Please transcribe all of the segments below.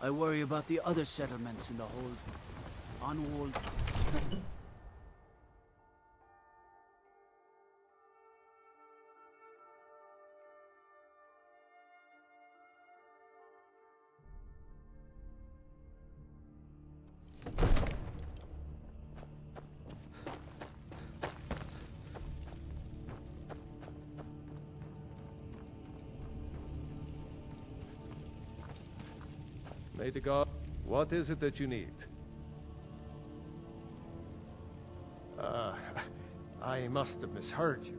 I worry about the other settlements in the hold. Unwalled. May the god... What is it that you need? I must have misheard you.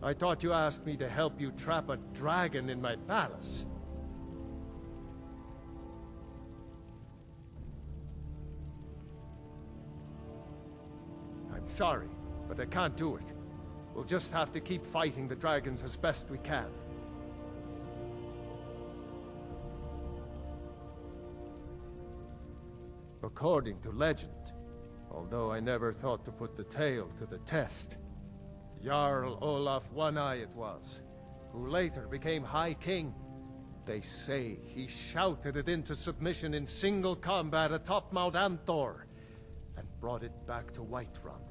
I thought you asked me to help you trap a dragon in my palace. I'm sorry, but I can't do it. We'll just have to keep fighting the dragons as best we can. According to legend, although I never thought to put the tale to the test, Jarl Olaf One-Eye it was, who later became High King. They say he shouted it into submission in single combat atop Mount Anthor, and brought it back to Whiterun.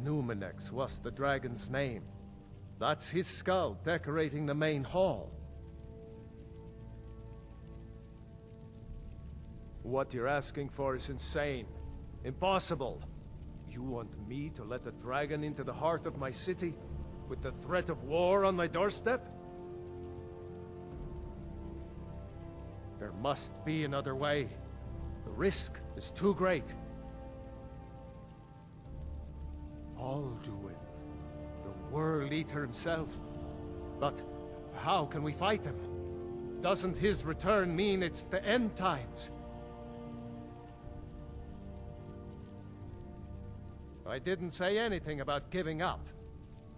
Numenex was the dragon's name. That's his skull decorating the main hall. What you're asking for is insane. Impossible. You want me to let a dragon into the heart of my city, with the threat of war on my doorstep? There must be another way. The risk is too great. Alduin, the World Eater himself. But how can we fight him? Doesn't his return mean it's the end times? I didn't say anything about giving up.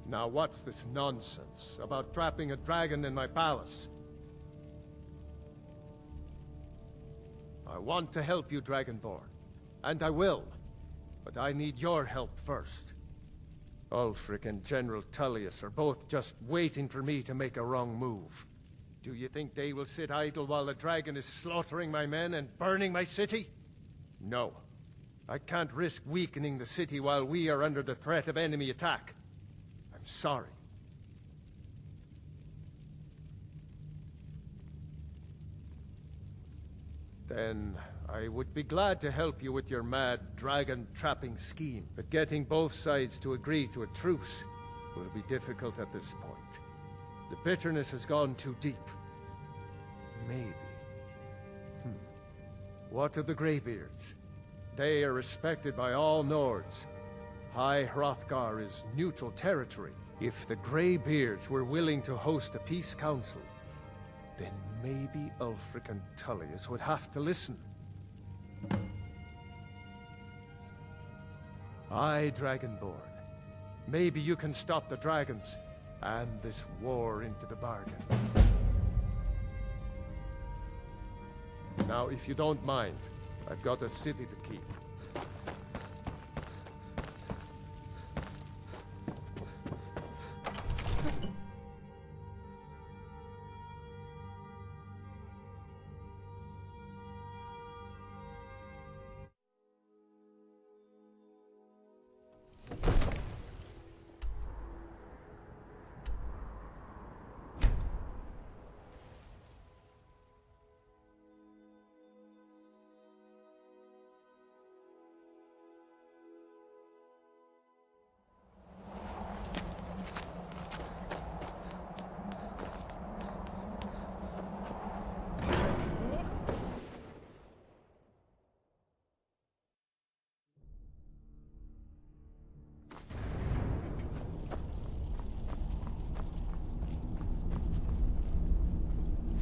Now what's this nonsense about trapping a dragon in my palace? I want to help you, Dragonborn. And I will. But I need your help first. Ulfric and General Tullius are both just waiting for me to make a wrong move. Do you think they will sit idle while the dragon is slaughtering my men and burning my city? No. I can't risk weakening the city while we are under the threat of enemy attack. I'm sorry. Then I would be glad to help you with your mad dragon-trapping scheme, but getting both sides to agree to a truce will be difficult at this point. The bitterness has gone too deep. Maybe. What of the Greybeards? They are respected by all Nords. High Hrothgar is neutral territory. If the Greybeards were willing to host a peace council, then maybe Ulfric and Tullius would have to listen. Aye, Dragonborn. Maybe you can stop the dragons, and this war into the bargain. Now, if you don't mind, I've got a city to keep.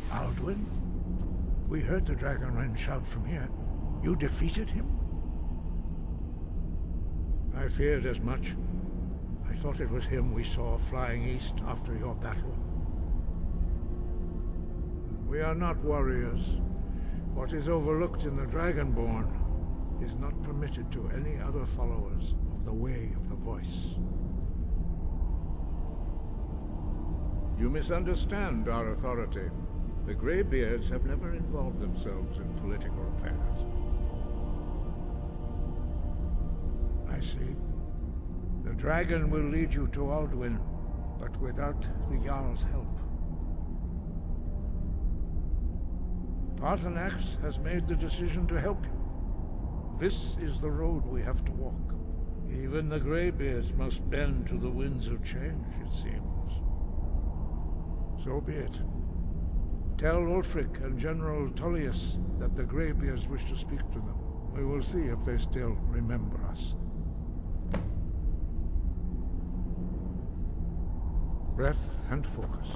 Alduin? We heard the Dragonren shout from here. You defeated him? I feared as much. I thought it was him we saw flying east after your battle. We are not warriors. What is overlooked in the Dragonborn is not permitted to any other followers of the Way of the Voice. You misunderstand our authority. The Greybeards have never involved themselves in political affairs. I see. The dragon will lead you to Alduin, but without the Jarl's help. Paarthurnax has made the decision to help you. This is the road we have to walk. Even the Greybeards must bend to the winds of change, it seems. So be it. Tell Ulfric and General Tullius that the Greybeards wish to speak to them. We will see if they still remember us. Breath and focus.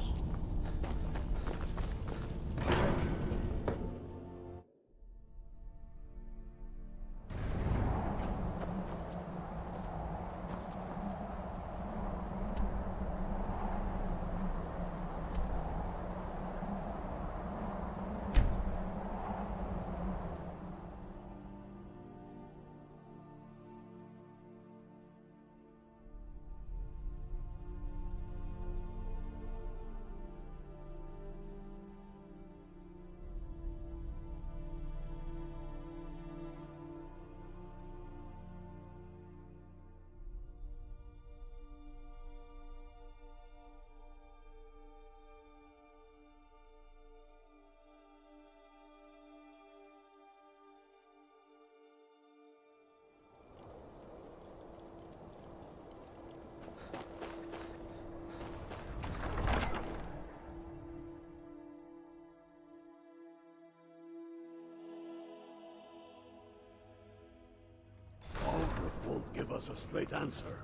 Won't give us a straight answer.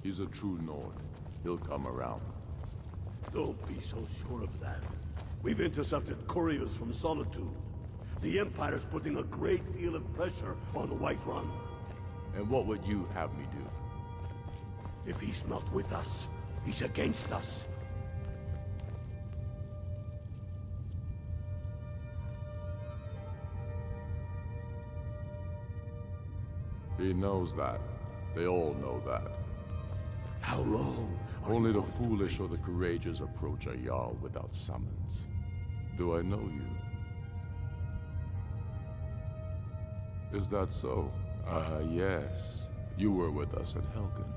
He's a true Nord. He'll come around. Don't be so sure of that. We've intercepted couriers from Solitude. The Empire's putting a great deal of pressure on Whiterun. And what would you have me do? If he's not with us, he's against us. He knows that. They all know that. How long? Only the foolish or the courageous approach a Jarl without summons. Do I know you? Is that so? Yes. You were with us at Helgen.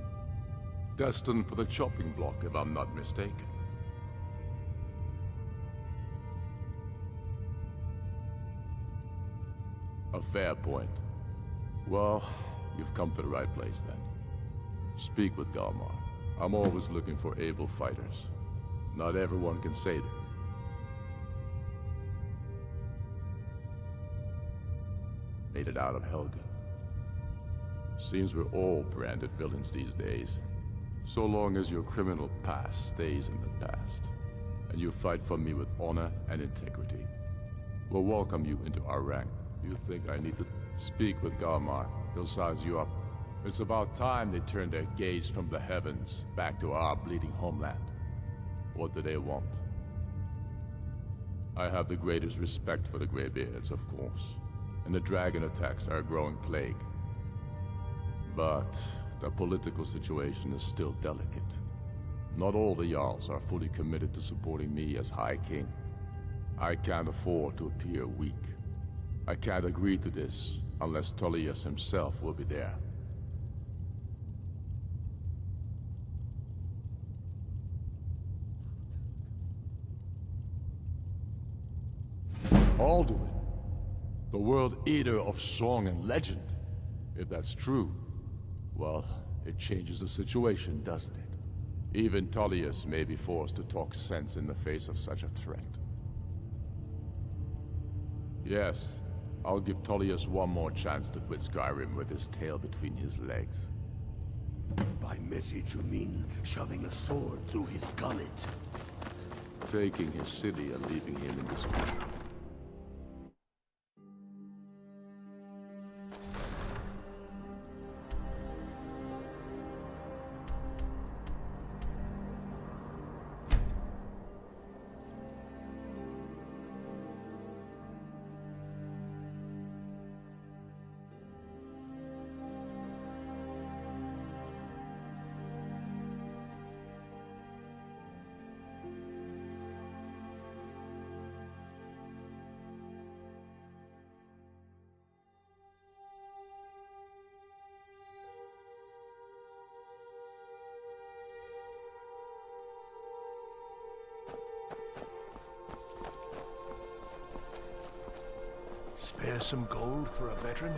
Destined for the chopping block, if I'm not mistaken. A fair point. Well, you've come to the right place then. Speak with Galmar. I'm always looking for able fighters. Not everyone can say that. Made it out of Helgen. Seems we're all branded villains these days. So long as your criminal past stays in the past, and you fight for me with honor and integrity, we'll welcome you into our rank. You think I need to speak with Galmar? He'll size you up. It's about time they turned their gaze from the heavens back to our bleeding homeland. What do they want? I have the greatest respect for the Greybeards, of course, and the dragon attacks are a growing plague. But the political situation is still delicate. Not all the Jarls are fully committed to supporting me as High King. I can't afford to appear weak. I can't agree to this unless Tullius himself will be there. Alduin, the World Eater of song and legend. If that's true, well, it changes the situation, doesn't it? Even Tullius may be forced to talk sense in the face of such a threat. Yes, I'll give Tullius one more chance to quit Skyrim with his tail between his legs. By message you mean shoving a sword through his gullet? Taking his city and leaving him in despair. Spare some gold for a veteran?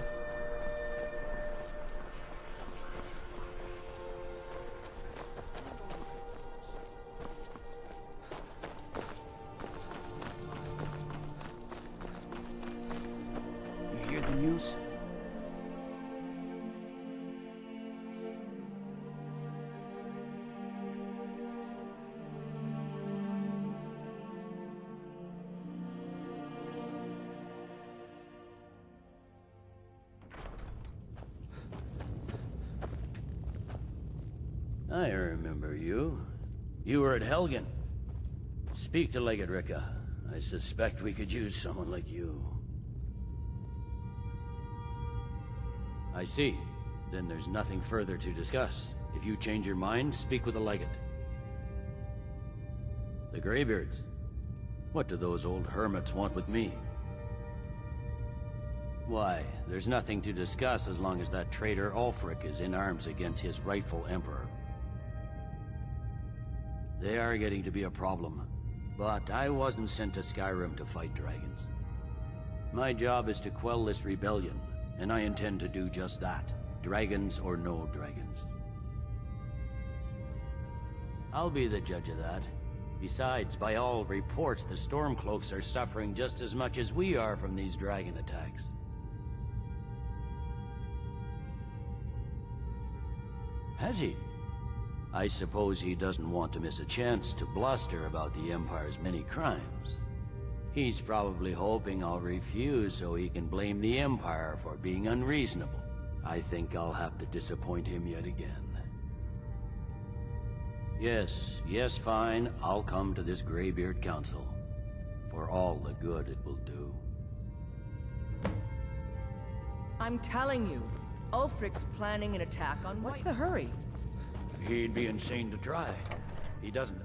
You hear the news? I remember you. You were at Helgen. Speak to Legate Ricka. I suspect we could use someone like you. I see. Then there's nothing further to discuss. If you change your mind, speak with the Legate. The Greybeards. What do those old hermits want with me? Why, there's nothing to discuss as long as that traitor Ulfric is in arms against his rightful emperor. They are getting to be a problem, but I wasn't sent to Skyrim to fight dragons. My job is to quell this rebellion, and I intend to do just that, dragons or no dragons. I'll be the judge of that. Besides, by all reports, the Stormcloaks are suffering just as much as we are from these dragon attacks. Has he? I suppose he doesn't want to miss a chance to bluster about the Empire's many crimes. He's probably hoping I'll refuse so he can blame the Empire for being unreasonable. I think I'll have to disappoint him yet again. Yes, fine, I'll come to this Greybeard Council. For all the good it will do. I'm telling you, Ulfric's planning an attack on... What's the hurry? He'd be insane to try. He doesn't...